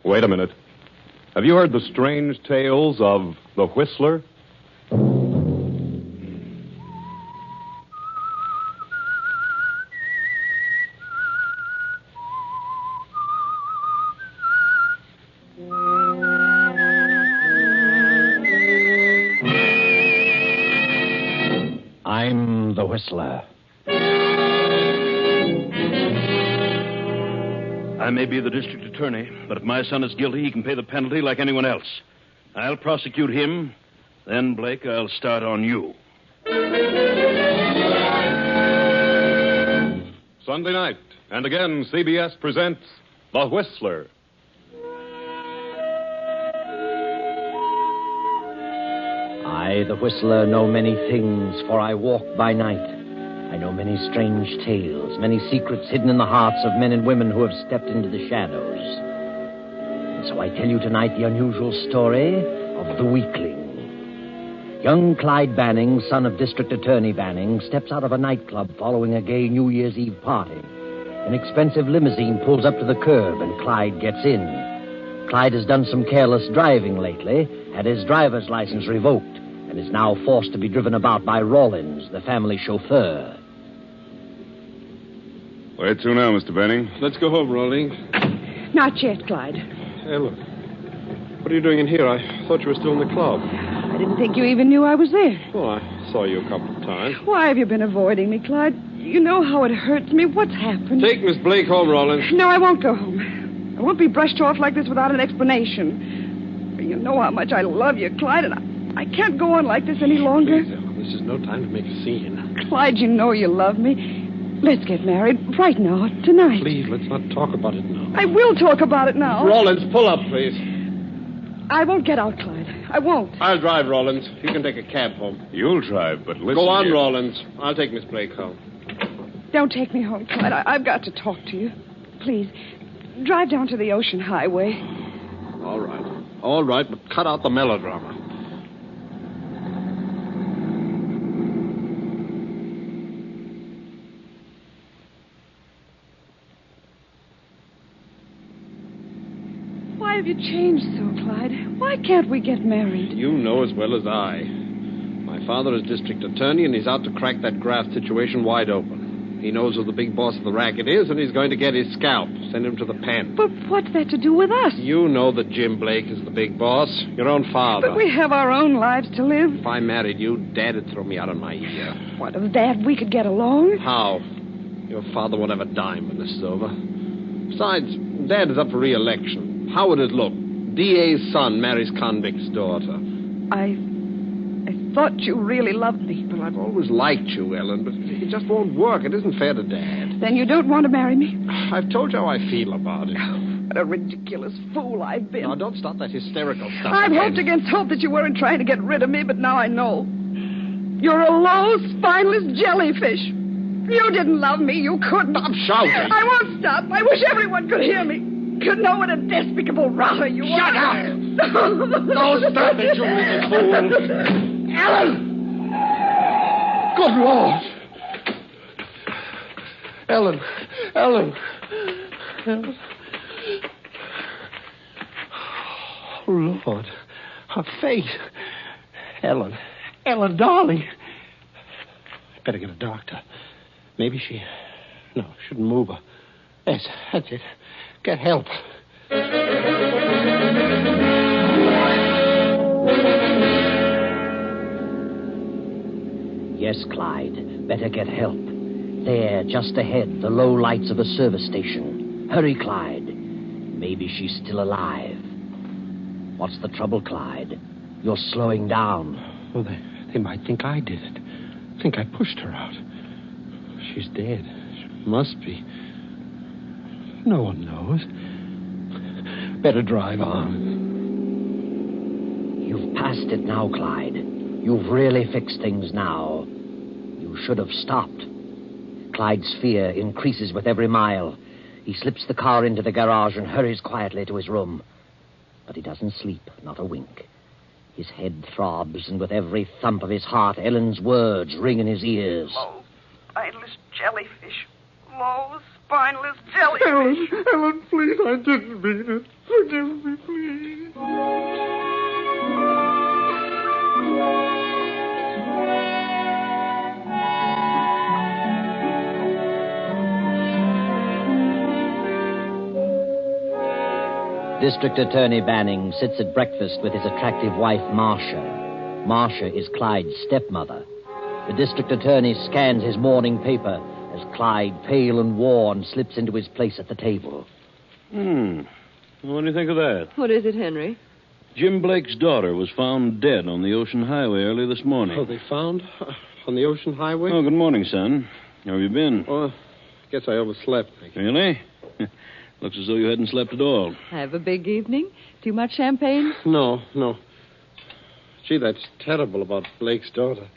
Wait a minute. Have you heard the strange tales of the Whistler? I'm the Whistler. I may be the district attorney, but if my son is guilty, he can pay the penalty like anyone else. I'll prosecute him. Then, Blake, I'll start on you. Sunday night, and again, CBS presents The Whistler. I, the Whistler, know many things, for I walk by night. I know many strange tales, many secrets hidden in the hearts of men and women who have stepped into the shadows. And so I tell you tonight the unusual story of the Weakling. Young Clyde Banning, son of District Attorney Banning, steps out of a nightclub following a gay New Year's Eve party. An expensive limousine pulls up to the curb, and Clyde gets in. Clyde has done some careless driving lately, had his driver's license revoked, and is now forced to be driven about by Rawlins, the family chauffeur. Where to now, Mr. Banning? Let's go home, Rawlins. Not yet, Clyde. Hey, look. What are you doing in here? I thought you were still in the club. I didn't think you even knew I was there. Well, I saw you a couple of times. Why have you been avoiding me, Clyde? You know how it hurts me. What's happened? Take Miss Blake home, Rawlins. No, I won't go home. I won't be brushed off like this without an explanation. You know how much I love you, Clyde, and I can't go on like this any longer. Please, Ellen, this is no time to make a scene. Clyde, you know you love me. Let's get married right now, tonight. Please, let's not talk about it now. I will talk about it now. Rawlins, pull up, please. I won't get out, Clyde. I won't. I'll drive, Rawlins. You can take a cab home. You'll drive, but listen. Go on, here. Rawlins. I'll take Miss Blake home. Don't take me home, Clyde. I've got to talk to you. Please, drive down to the Ocean Highway. All right. All right, but cut out the melodrama. Why have you changed so, Clyde? Why can't we get married? You know as well as I. My father is district attorney, and he's out to crack that graft situation wide open. He knows who the big boss of the racket is, and he's going to get his scalp, send him to the pen. But what's that to do with us? You know that Jim Blake is the big boss. Your own father. But we have our own lives to live. If I married you, Dad would throw me out on my ear. What, of Dad, we could get along? How? Your father won't have a dime when this is over. Besides, Dad is up for re-election. How would it look? DA's son marries convict's daughter. I thought you really loved me. Well, I've always liked you, Ellen, but it just won't work. It isn't fair to Dad. Then you don't want to marry me? I've told you how I feel about it. What a ridiculous fool I've been. Now, don't start that hysterical stuff I've again. hoped against hope that you weren't trying to get rid of me, but now I know. You're a low, spineless jellyfish. You didn't love me. You couldn't. Stop shouting. I won't stop. I wish everyone could hear me. Could know what a despicable rotter you are. Shut up! Don't stop it, you little fool. Ellen! Good Lord! Ellen! Ellen! Oh, Lord. Her face. Ellen. Ellen, darling. I'd better get a doctor. Maybe she... No, shouldn't move her. Yes, that's it. Get help. Yes, Clyde. Better get help. There, just ahead, the low lights of a service station. Hurry, Clyde. Maybe she's still alive. What's the trouble, Clyde? You're slowing down. Well, they might think I did it. Think I pushed her out. She's dead. She must be. No one knows. Better drive on. You've passed it now, Clyde. You've really fixed things now. You should have stopped. Clyde's fear increases with every mile. He slips the car into the garage and hurries quietly to his room. But he doesn't sleep, not a wink. His head throbs, and with every thump of his heart, Ellen's words ring in his ears. Low, spineless jellyfish. Low, spineless jellyfish. Ellen, please, I didn't mean it. Forgive me, please. District Attorney Banning sits at breakfast with his attractive wife, Marcia. Marcia is Clyde's stepmother. The district attorney scans his morning paper as Clyde, pale and worn, slips into his place at the table. What do you think of that? What is it, Henry? Jim Blake's daughter was found dead on the Ocean Highway early this morning. Oh, they found? On the Ocean Highway? Oh, good morning, son. How have you been? Oh, guess I overslept. Really? Looks as though you hadn't slept at all. Have a big evening? Too much champagne? No. Gee, that's terrible about Blake's daughter.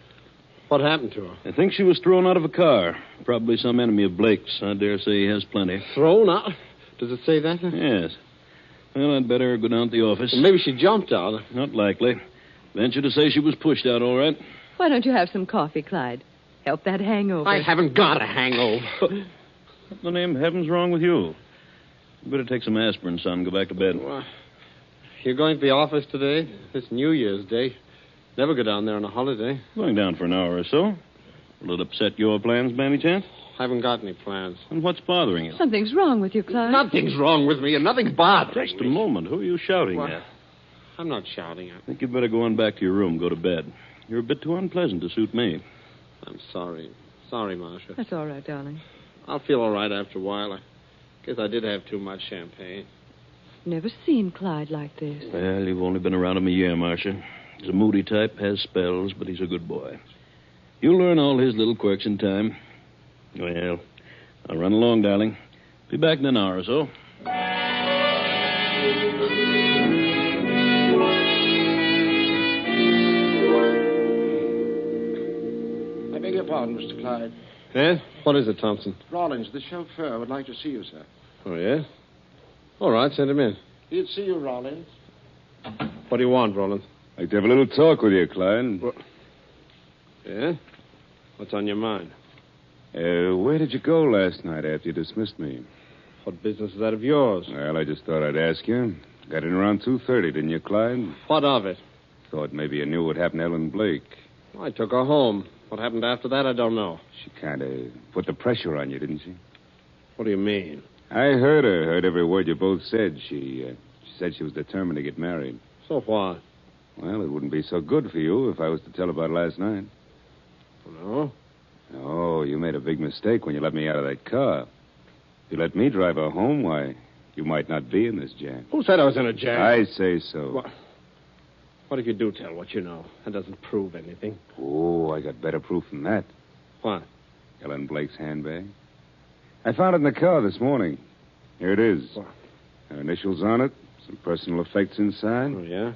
What happened to her? I think she was thrown out of a car. Probably some enemy of Blake's. I dare say he has plenty. Thrown out? Does it say that? Yes. Well, I'd better go down to the office. Well, maybe she jumped out. Not likely. Venture to say she was pushed out, all right. Why don't you have some coffee, Clyde? Help that hangover. I haven't got a hangover. What in the name of heaven's wrong with you? You better take some aspirin, son. Go back to bed. Well, you're going to the office today? It's New Year's Day. Never go down there on a holiday. Going down for an hour or so. Will it upset your plans by any chance? Haven't got any plans. And what's bothering you? Something's wrong with you, Clyde. Nothing's wrong with me, and nothing's bothering Just a me. moment. Who are you shouting What? at? I'm not shouting at. I think you'd better go on back to your room. Go to bed. You're a bit too unpleasant to suit me. I'm sorry. Sorry, Marcia. That's all right, darling. I'll feel all right after a while. I guess I did have too much champagne. Never seen Clyde like this. Well, you've only been around him a year, Marcia. He's a moody type, has spells, but he's a good boy. You'll learn all his little quirks in time. Well, I'll run along, darling. Be back in an hour or so. I beg your pardon, Mr. Clyde. Eh? What is it, Thompson? Rawlins, the chauffeur, would like to see you, sir. Oh, yeah? All right, send him in. He'd see you, Rawlins. What do you want, Roland? I'd like to have a little talk with you, Clyde. Yeah? What's on your mind? Where did you go last night after you dismissed me? What business is that of yours? Well, I just thought I'd ask you. Got in around 2:30, didn't you, Clyde? What of it? Thought maybe you knew what happened to Ellen Blake. I took her home. What happened after that, I don't know. She kind of put the pressure on you, didn't she? What do you mean? I heard her. Heard every word you both said. She said she was determined to get married. So what? Well, it wouldn't be so good for you if I was to tell about last night. No? Oh, you made a big mistake when you let me out of that car. If you let me drive her home, why, you might not be in this jam. Who said I was in a jam? I say so. What if you do tell what you know? That doesn't prove anything. Oh, I got better proof than that. What? Ellen Blake's handbag. I found it in the car this morning. Here it is. What? Her initials on it, some personal effects inside. Oh, yeah?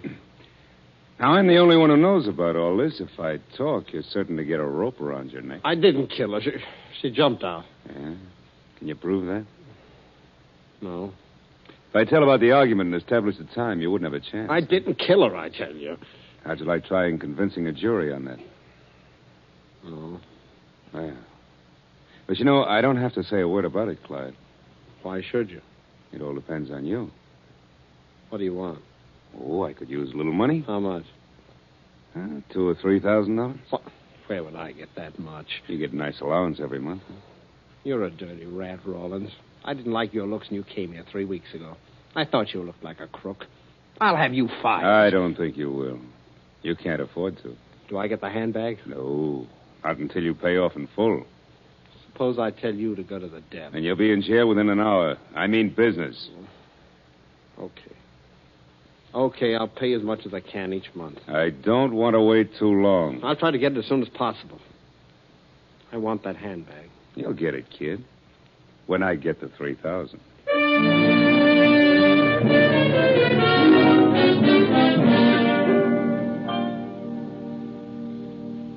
Now, I'm the only one who knows about all this. If I talk, you're certain to get a rope around your neck. I didn't kill her. She jumped out. Yeah? Can you prove that? No. If I tell about the argument and establish the time, you wouldn't have a chance. I didn't kill her, I tell you. How'd you like trying convincing a jury on that? No. Well. But you know, I don't have to say a word about it, Clyde. Why should you? It all depends on you. What do you want? Oh, I could use a little money. How much? $2,000 or $3,000. What? Where would I get that much? You get a nice allowance every month. You're a dirty rat, Rawlins. I didn't like your looks when you came here 3 weeks ago. I thought you looked like a crook. I'll have you fired. I don't think you will. You can't afford to. Do I get the handbag? No, not until you pay off in full. Suppose I tell you to go to the devil. And you'll be in jail within an hour. I mean business. Okay. Okay, I'll pay as much as I can each month. I don't want to wait too long. I'll try to get it as soon as possible. I want that handbag. You'll get it, kid. When I get the $3,000.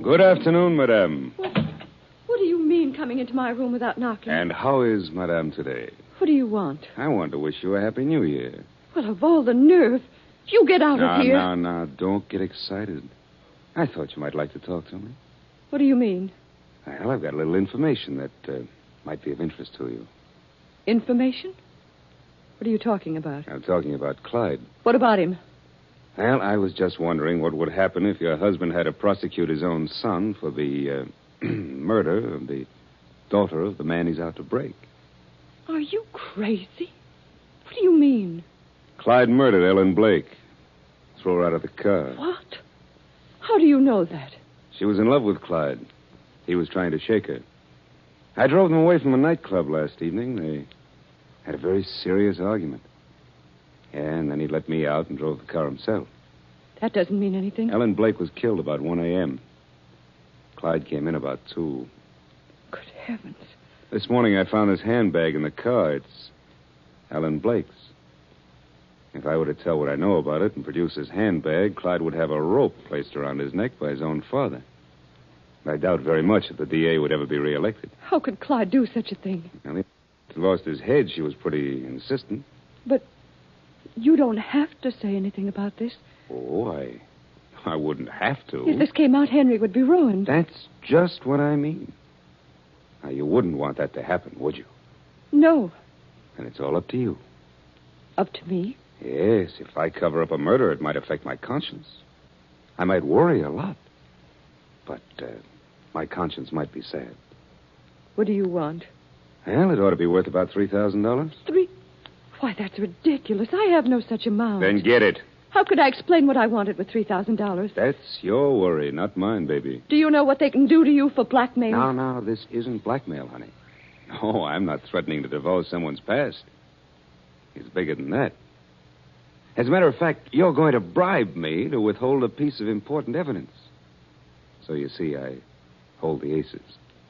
Good afternoon, madame. What do you mean coming into my room without knocking? And how is madame today? What do you want? I want to wish you a happy new year. Well, of all the nerve. You get out of here. No. Don't get excited. I thought you might like to talk to me. What do you mean? Well, I've got a little information that might be of interest to you. Information? What are you talking about? I'm talking about Clyde. What about him? Well, I was just wondering what would happen if your husband had to prosecute his own son for the murder of the daughter of the man he's out to break. Are you crazy? What do you mean? Clyde murdered Ellen Blake. Threw her out of the car. What? How do you know that? She was in love with Clyde. He was trying to shake her. I drove them away from a nightclub last evening. They had a very serious argument. And then he let me out and drove the car himself. That doesn't mean anything. Ellen Blake was killed about 1 a.m. Clyde came in about 2. Good heavens. This morning I found his handbag in the car. It's Ellen Blake's. If I were to tell what I know about it and produce his handbag, Clyde would have a rope placed around his neck by his own father. I doubt very much that the DA would ever be reelected. How could Clyde do such a thing? Well, he lost his head. She was pretty insistent. But you don't have to say anything about this. Oh, I wouldn't have to. If this came out, Henry would be ruined. That's just what I mean. Now, you wouldn't want that to happen, would you? No. And it's all up to you. Up to me? Yes, if I cover up a murder, it might affect my conscience. I might worry a lot. But my conscience might be sad. What do you want? Well, it ought to be worth about $3,000. Why, that's ridiculous. I have no such amount. Then get it. How could I explain what I wanted with $3,000? That's your worry, not mine, baby. Do you know what they can do to you for blackmail? No, this isn't blackmail, honey. No, I'm not threatening to divulge someone's past. It's bigger than that. As a matter of fact, you're going to bribe me to withhold a piece of important evidence. So you see, I hold the aces.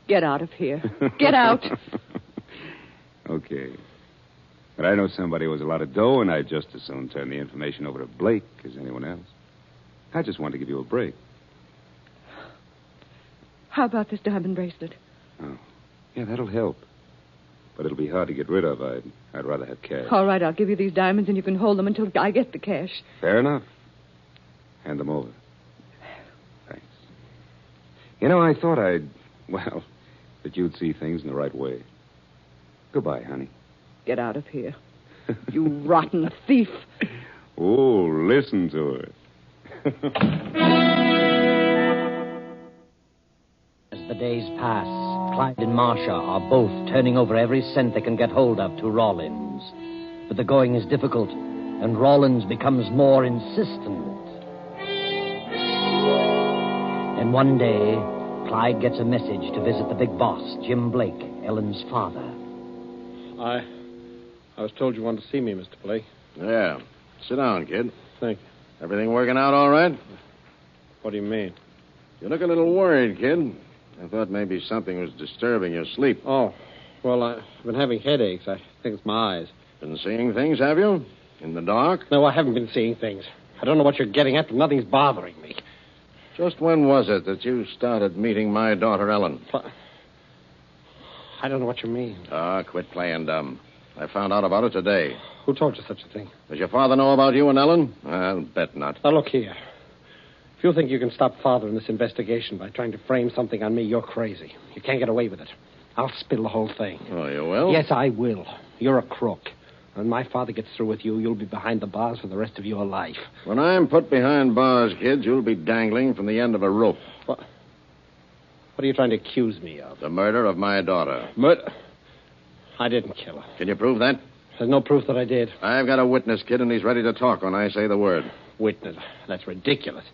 Get out of here. Get out. Okay. But I know somebody with a lot of dough, and I'd just as soon turn the information over to Blake as anyone else. I just want to give you a break. How about this diamond bracelet? Oh, yeah, that'll help. But it'll be hard to get rid of. I'd rather have cash. All right, I'll give you these diamonds, and you can hold them until I get the cash. Fair enough. Hand them over. Thanks. You know, I thought that you'd see things in the right way. Goodbye, honey. Get out of here. You rotten thief. Oh, listen to her. As the days pass, Clyde and Marcia are both turning over every cent they can get hold of to Rawlins. But the going is difficult, and Rawlins becomes more insistent. And one day, Clyde gets a message to visit the big boss, Jim Blake, Ellen's father. I was told you wanted to see me, Mr. Blake. Yeah. Sit down, kid. Thank you. Everything working out all right? What do you mean? You look a little worried, kid. I thought maybe something was disturbing your sleep. Oh, well, I've been having headaches. I think it's my eyes. Been seeing things, have you? In the dark? No, I haven't been seeing things. I don't know what you're getting at, but nothing's bothering me. Just when was it that you started meeting my daughter, Ellen? I don't know what you mean. Quit playing dumb. I found out about it today. Who told you such a thing? Does your father know about you and Ellen? I'll bet not. Now, look here. If you think you can stop Father in this investigation by trying to frame something on me, you're crazy. You can't get away with it. I'll spill the whole thing. Oh, you will? Yes, I will. You're a crook. When my father gets through with you, you'll be behind the bars for the rest of your life. When I'm put behind bars, kids, you'll be dangling from the end of a rope. What are you trying to accuse me of? The murder of my daughter. But I didn't kill her. Can you prove that? There's no proof that I did. I've got a witness, kid, and he's ready to talk when I say the word. Witness? That's ridiculous.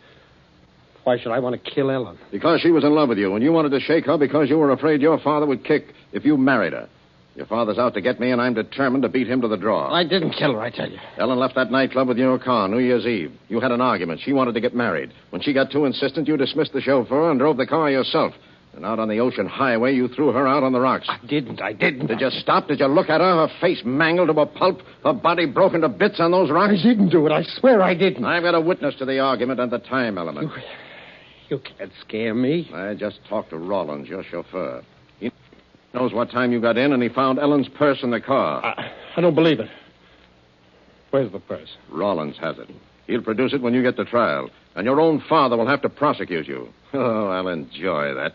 Why should I want to kill Ellen? Because she was in love with you, and you wanted to shake her because you were afraid your father would kick if you married her. Your father's out to get me, and I'm determined to beat him to the draw. I didn't kill her, I tell you. Ellen left that nightclub with your car New Year's Eve. You had an argument. She wanted to get married. When she got too insistent, you dismissed the chauffeur and drove the car yourself. And out on the ocean highway, you threw her out on the rocks. I didn't. Did you stop? Did you look at her? Her face mangled to a pulp, her body broken to bits on those rocks? I didn't do it. I swear I didn't. I've got a witness to the argument and the time element. You can't scare me. I just talked to Rawlins, your chauffeur. He knows what time you got in, and he found Ellen's purse in the car. I don't believe it. Where's the purse? Rawlins has it. He'll produce it when you get to trial. And your own father will have to prosecute you. Oh, I'll enjoy that.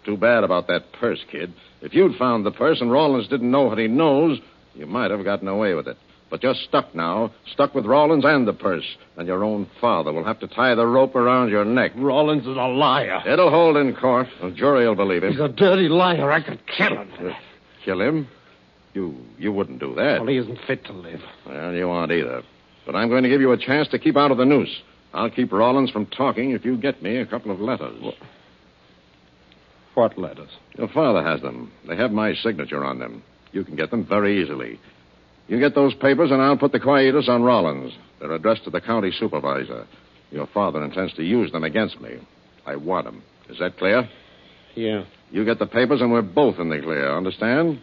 Too bad about that purse, kid. If you'd found the purse and Rawlins didn't know what he knows, You might have gotten away with it. But you're stuck now. Stuck with Rawlins and the purse. And your own father will have to tie the rope around your neck. Rawlins is a liar. It'll hold in court. The jury will believe him. He's a dirty liar. I could kill him. Kill him? You wouldn't do that. Well, he isn't fit to live. Well, you aren't either. But I'm going to give you a chance to keep out of the noose. I'll keep Rawlins from talking if you get me a couple of letters. What letters? Your father has them. They have my signature on them. You can get them very easily. You get those papers, and I'll put the quietus on Rawlins. They're addressed to the county supervisor. Your father intends to use them against me. I want them. Is that clear? Yeah. You get the papers, and we're both in the clear. Understand?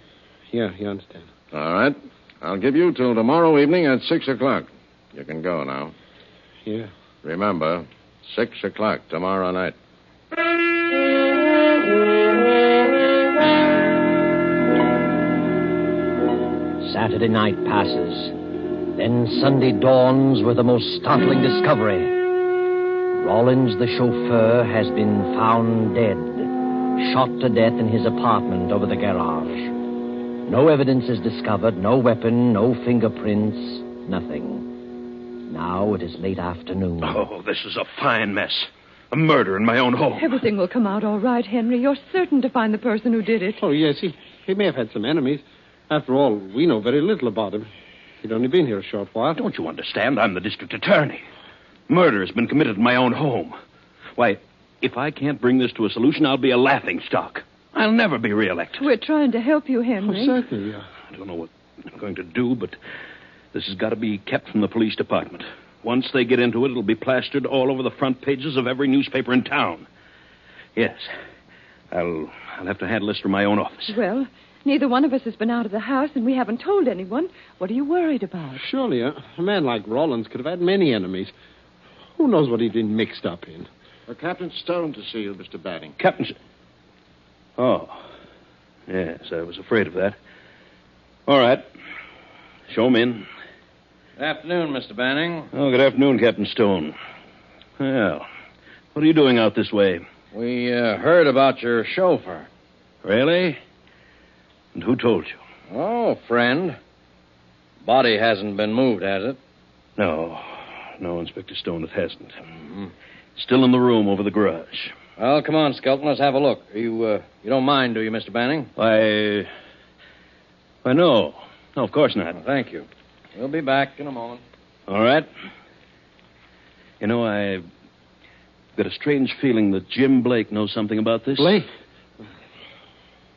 Yeah, you understand. All right. I'll give you till tomorrow evening at 6 o'clock. You can go now. Yeah. Remember, 6 o'clock tomorrow night. Saturday night passes. Then Sunday dawns with the most startling discovery. Rawlins, the chauffeur, has been found dead, shot to death in his apartment over the garage. No evidence is discovered, no weapon, no fingerprints, nothing. Now it is late afternoon. Oh, this is a fine mess. A murder in my own home. Everything will come out all right, Henry. You're certain to find the person who did it. Oh, yes, he may have had some enemies. After all, we know very little about him. He'd only been here a short while. Don't you understand? I'm the district attorney. Murder has been committed in my own home. Why, if I can't bring this to a solution, I'll be a laughingstock. I'll never be reelected. We're trying to help you, Henry. Oh, certainly, yeah. I don't know what I'm going to do, but this has got to be kept from the police department. Once they get into it, it'll be plastered all over the front pages of every newspaper in town. Yes. I'll have to handle this from my own office. Well, neither one of us has been out of the house, and we haven't told anyone. What are you worried about? Surely, a man like Rawlins could have had many enemies. Who knows what he'd been mixed up in? Captain Stone to see you, Mr. Banning. Captain... Oh. Yes, I was afraid of that. All right. Show him in. Good afternoon, Mr. Banning. Oh, good afternoon, Captain Stone. Well, what are you doing out this way? We heard about your chauffeur. Really? And who told you? Oh, friend. Body hasn't been moved, has it? No, Inspector Stone, it hasn't. Mm-hmm. Still in the room over the garage. Well, come on, Skelton, let's have a look. You don't mind, do you, Mr. Banning? Why, no. No, of course not. Well, thank you. We'll be back in a moment. All right. You know, I've got a strange feeling that Jim Blake knows something about this. Blake?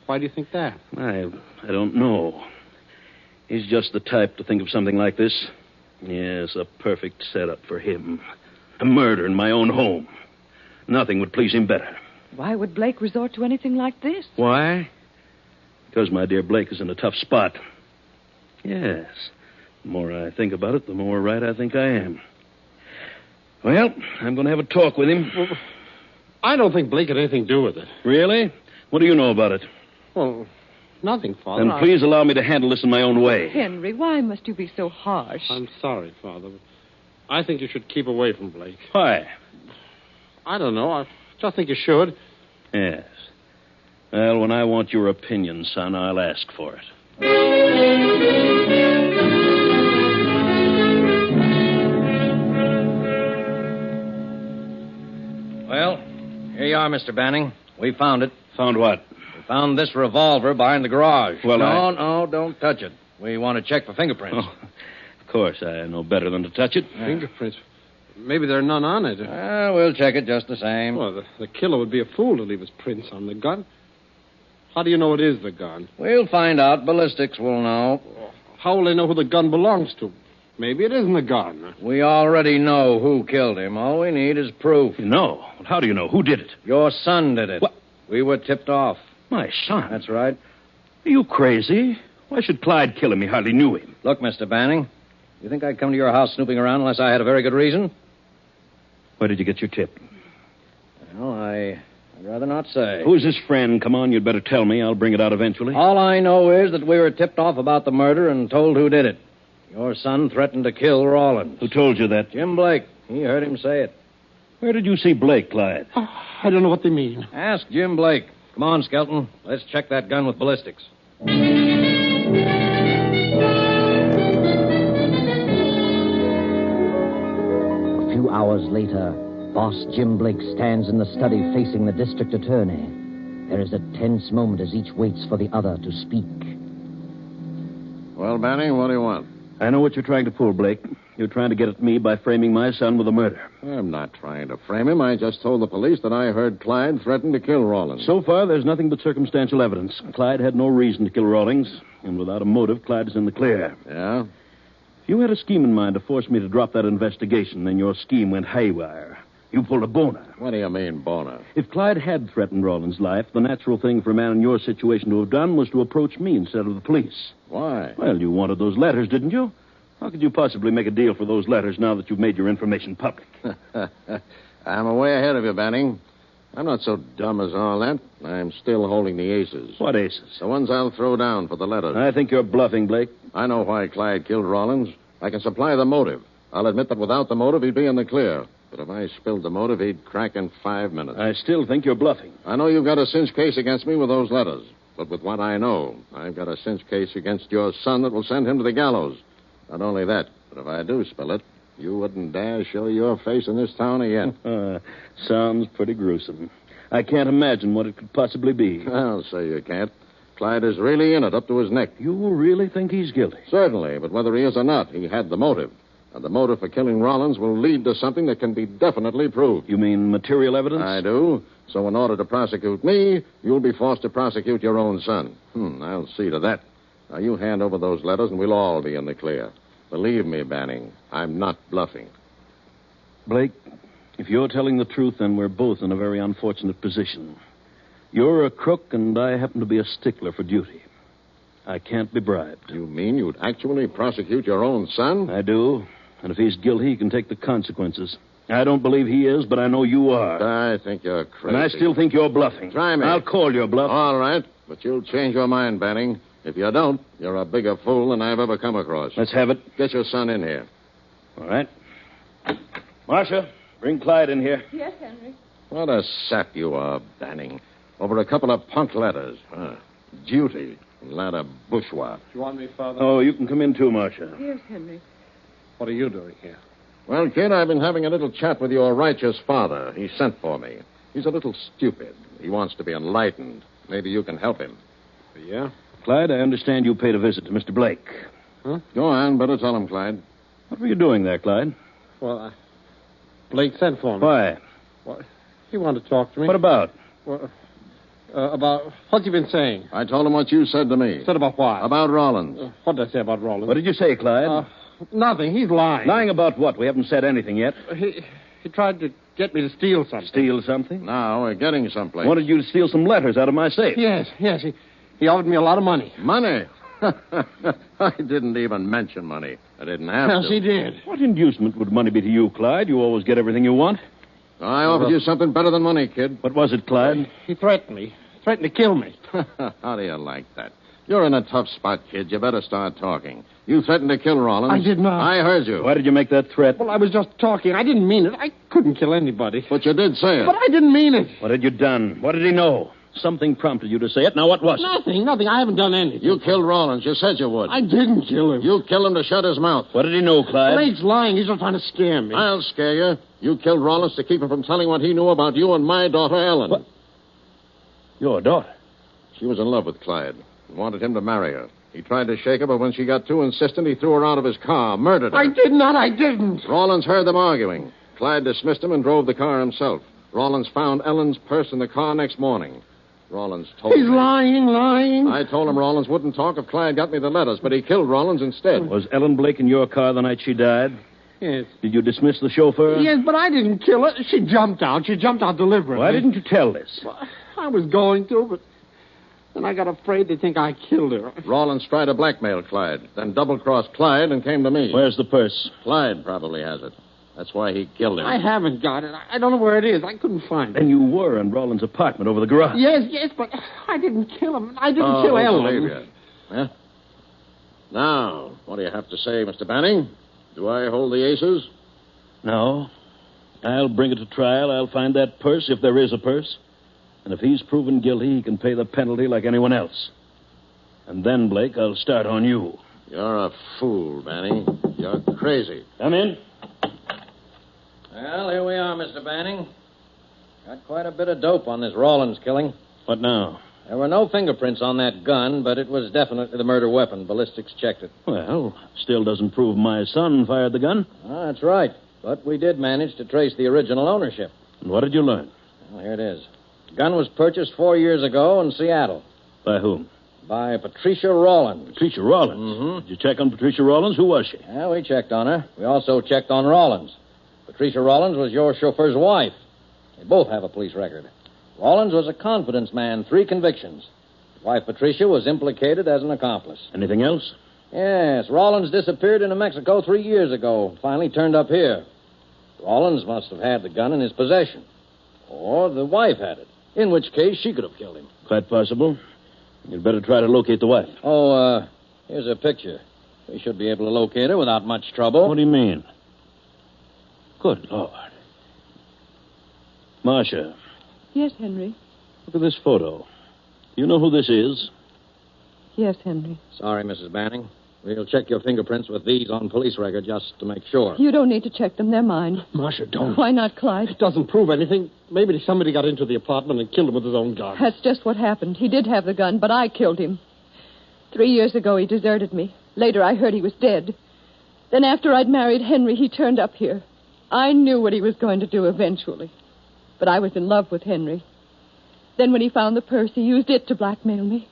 Why do you think that? I don't know. He's just the type to think of something like this. Yes, a perfect setup for him. A murder in my own home. Nothing would please him better. Why would Blake resort to anything like this? Why? Because my dear Blake is in a tough spot. Yes. The more I think about it, the more right I think I am. Well, I'm going to have a talk with him. Well, I don't think Blake had anything to do with it. Really? What do you know about it? Well, nothing, Father. Then please allow me to handle this in my own way. Henry, why must you be so harsh? I'm sorry, Father, but I think you should keep away from Blake. Why? I don't know. I just think you should. Yes. Well, when I want your opinion, son, I'll ask for it. Well, here you are, Mr. Banning. We found it. Found what? We found this revolver behind the garage. Well, No, don't touch it. We want to check for fingerprints. Oh, of course, I know better than to touch it. Yeah. Fingerprints. Maybe there are none on it. We'll check it just the same. Well, the killer would be a fool to leave his prints on the gun. How do you know it is the gun? We'll find out. Ballistics will know. How will they know who the gun belongs to? Maybe it isn't a gun. We already know who killed him. All we need is proof. No. How do you know? Who did it? Your son did it. What? We were tipped off. My son? That's right. Are you crazy? Why should Clyde kill him? He hardly knew him. Look, Mr. Banning, you think I'd come to your house snooping around unless I had a very good reason? Where did you get your tip? Well, I'd rather not say. Who's his friend? Come on, you'd better tell me. I'll bring it out eventually. All I know is that we were tipped off about the murder and told who did it. Your son threatened to kill Rawlins. Who told you that? Jim Blake. He heard him say it. Where did you see Blake, Clyde? Oh, I don't know what they mean. Ask Jim Blake. Come on, Skelton. Let's check that gun with ballistics. few hours later, Boss Jim Blake stands in the study facing the district attorney. There is a tense moment as each waits for the other to speak. Well, Banning, what do you want? I know what you're trying to pull, Blake. You're trying to get at me by framing my son with a murder. I'm not trying to frame him. I just told the police that I heard Clyde threaten to kill Rawlins. So far, there's nothing but circumstantial evidence. Clyde had no reason to kill Rawlins, and without a motive, Clyde is in the clear. Yeah? If you had a scheme in mind to force me to drop that investigation, then your scheme went haywire. You pulled a boner. What do you mean, boner? If Clyde had threatened Rawlins' life, the natural thing for a man in your situation to have done was to approach me instead of the police. Why? Well, you wanted those letters, didn't you? How could you possibly make a deal for those letters now that you've made your information public? I'm way ahead of you, Banning. I'm not so dumb as all that. I'm still holding the aces. What aces? The ones I'll throw down for the letters. I think you're bluffing, Blake. I know why Clyde killed Rawlins. I can supply the motive. I'll admit that without the motive, he'd be in the clear. But if I spilled the motive, he'd crack in 5 minutes. I still think you're bluffing. I know you've got a cinch case against me with those letters. But with what I know, I've got a cinch case against your son that will send him to the gallows. Not only that, but if I do spill it, you wouldn't dare show your face in this town again. Sounds pretty gruesome. I can't imagine what it could possibly be. I'll say you can't. Clyde is really in it up to his neck. You really think he's guilty? Certainly, but whether he is or not, he had the motive. And the motive for killing Rawlins will lead to something that can be definitely proved. You mean material evidence? I do. So in order to prosecute me, you'll be forced to prosecute your own son. I'll see to that. Now, you hand over those letters, and we'll all be in the clear. Believe me, Banning, I'm not bluffing. Blake, if you're telling the truth, then we're both in a very unfortunate position. You're a crook, and I happen to be a stickler for duty. I can't be bribed. You mean you'd actually prosecute your own son? I do. And if he's guilty, he can take the consequences. I don't believe he is, but I know you are. I think you're crazy. And I still think you're bluffing. Try me. I'll call your bluff. All right, but you'll change your mind, Banning. If you don't, you're a bigger fool than I've ever come across. Let's have it. Get your son in here. All right. Marcia, bring Clyde in here. Yes, Henry. What a sap you are, Banning. Over a couple of punk letters. Duty. Lad of bourgeois. You want me, Father? Oh, you can come in too, Marcia. Yes, Henry. What are you doing here? Well, kid, I've been having a little chat with your righteous father. He sent for me. He's a little stupid. He wants to be enlightened. Maybe you can help him. Yeah? Clyde, I understand you paid a visit to Mr. Blake. Huh? Go on. Better tell him, Clyde. What were you doing there, Clyde? Well, Blake sent for me. Why? Well, he wanted to talk to me. What about? Well, about... What's he been saying? I told him what you said to me. Said about what? About Rawlins. What did I say about Rollins? What did you say, Clyde? Nothing. He's lying. Lying about what? We haven't said anything yet. He tried to get me to steal something. Steal something? Now we're getting someplace. Wanted you to steal some letters out of my safe. Yes. He offered me a lot of money. Money? I didn't even mention money. I didn't have to. Yes, he did. What inducement would money be to you, Clyde? You always get everything you want. I offered you something better than money, kid. What was it, Clyde? He threatened me. Threatened to kill me. How do you like that? You're in a tough spot, kid. You better start talking. You threatened to kill Rollins. I did not. I heard you. Why did you make that threat? Well, I was just talking. I didn't mean it. I couldn't kill anybody. But you did say it. But I didn't mean it. What had you done? What did he know? Something prompted you to say it. Now, what was it? Nothing. I haven't done anything. You killed Rollins. You said you would. I didn't kill him. You killed him to shut his mouth. What did he know, Clyde? Blake's lying. He's just trying to scare me. I'll scare you. You killed Rollins to keep him from telling what he knew about you and my daughter, Ellen. What? Your daughter? She was in love with Clyde and wanted him to marry her. He tried to shake her, but when she got too insistent, he threw her out of his car, murdered her. I did not. I didn't. Rollins heard them arguing. Clyde dismissed him and drove the car himself. Rollins found Ellen's purse in the car next morning. Rollins told He's me. lying. I told him Rollins wouldn't talk if Clyde got me the letters, but he killed Rollins instead. Was Ellen Blake in your car the night she died? Yes. Did you dismiss the chauffeur? Yes, but I didn't kill her. She jumped out. She jumped out deliberately. Why didn't you tell this? Well, I was going to, but then I got afraid they think I killed her. Rollins tried to blackmail Clyde, then double-crossed Clyde and came to me. Where's the purse? Clyde probably has it. That's why he killed him. I haven't got it. I don't know where it is. I couldn't find it. Then you were in Rollins' apartment over the garage. Yes, but I didn't kill him. I didn't kill I Ellen. believe you. Yeah? Now, what do you have to say, Mr. Banning? Do I hold the aces? No. I'll bring it to trial. I'll find that purse, if there is a purse. And if he's proven guilty, he can pay the penalty like anyone else. And then, Blake, I'll start on you. You're a fool, Banning. You're crazy. Come in. Well, here we are, Mr. Banning. Got quite a bit of dope on this Rawlins killing. What now? There were no fingerprints on that gun, but it was definitely the murder weapon. Ballistics checked it. Well, still doesn't prove my son fired the gun. That's right. But we did manage to trace the original ownership. And what did you learn? Well, here it is. The gun was purchased 4 years ago in Seattle By whom? by Patricia Rawlins. Patricia Rawlins. Mm-hmm. Did you check on Patricia Rawlins? Who was she? Yeah, we checked on her. We also checked on Rawlins. Patricia Rawlins was your chauffeur's wife. They both have a police record. Rawlins was a confidence man, 3 convictions. His wife, Patricia, was implicated as an accomplice. Anything else? Yes, Rawlins disappeared in New Mexico 3 years ago. Finally turned up here. Rawlins must have had the gun in his possession. Or the wife had it. In which case, she could have killed him. Quite possible. You'd better try to locate the wife. Oh, here's a picture. We should be able to locate her without much trouble. What do you mean? Good Lord. Marcia, Yes, Henry. look at this photo. Do you know who this is? Yes, Henry. Sorry, Mrs. Banning. We'll check your fingerprints with these on police record just to make sure. You don't need to check them. They're mine. Marcia, don't. Why not, Clyde? It doesn't prove anything. Maybe somebody got into the apartment and killed him with his own gun. That's just what happened. He did have the gun, but I killed him. 3 years ago, he deserted me. Later, I heard he was dead. Then after I'd married Henry, he turned up here. I knew what he was going to do eventually. But I was in love with Henry. Then when he found the purse, he used it to blackmail me.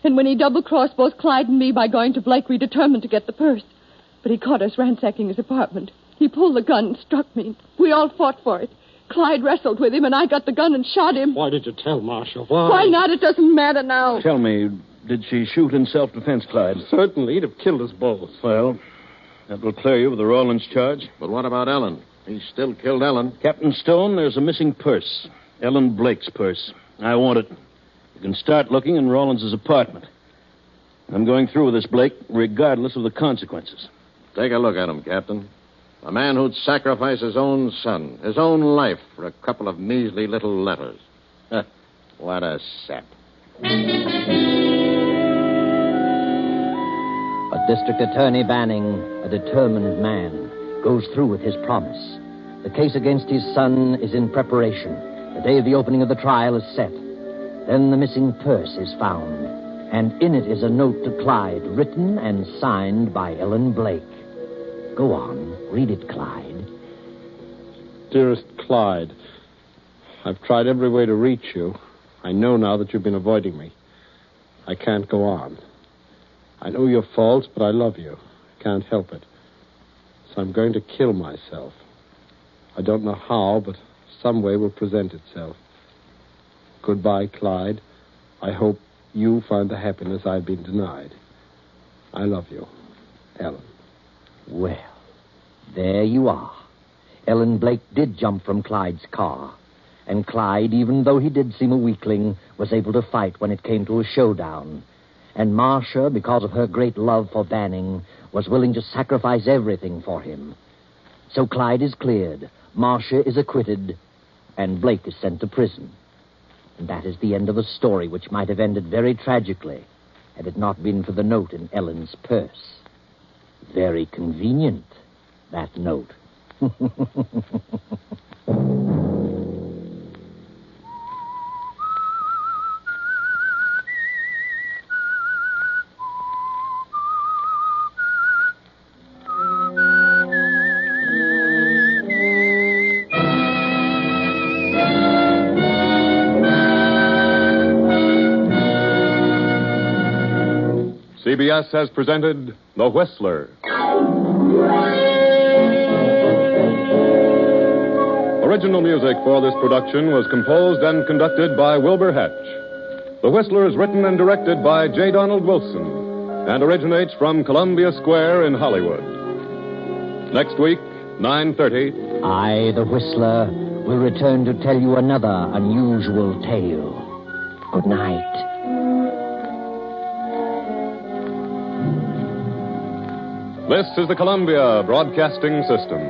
And when he double-crossed both Clyde and me by going to Blake, we determined to get the purse. But he caught us ransacking his apartment. He pulled the gun and struck me. We all fought for it. Clyde wrestled with him, and I got the gun and shot him. Why did you tell Marcia? Why? Why not? It doesn't matter now. Tell me, did she shoot in self-defense, Clyde? Certainly, he'd have killed us both. Well, that will clear you with the Rawlins charge. But what about Ellen? He still killed Ellen. Captain Stone, there's a missing purse. Ellen Blake's purse. I want it. You can start looking in Rawlins' apartment. I'm going through with this, Blake, regardless of the consequences. Take a look at him, Captain. A man who'd sacrifice his own son, his own life, for a couple of measly little letters. What a sap. But District Attorney Banning, a determined man, goes through with his promise. The case against his son is in preparation. The day of the opening of the trial is set. Then the missing purse is found, and in it is a note to Clyde, written and signed by Ellen Blake. Go on, read it, Clyde. Dearest Clyde, I've tried every way to reach you. I know now that you've been avoiding me. I can't go on. I know your faults, but I love you. I can't help it. So I'm going to kill myself. I don't know how, but some way will present itself. Goodbye, Clyde. I hope you find the happiness I've been denied. I love you, Ellen. Well, there you are. Ellen Blake did jump from Clyde's car. And Clyde, even though he did seem a weakling, was able to fight when it came to a showdown. And Marcia, because of her great love for Banning, was willing to sacrifice everything for him. So Clyde is cleared, Marcia is acquitted, and Blake is sent to prison. And that is the end of a story which might have ended very tragically had it not been for the note in Ellen's purse. Very convenient, that note. CBS has presented The Whistler. Original music for this production was composed and conducted by Wilbur Hatch. The Whistler is written and directed by J. Donald Wilson and originates from Columbia Square in Hollywood. Next week, 9:30. I, the Whistler, will return to tell you another unusual tale. Good night. This is the Columbia Broadcasting System.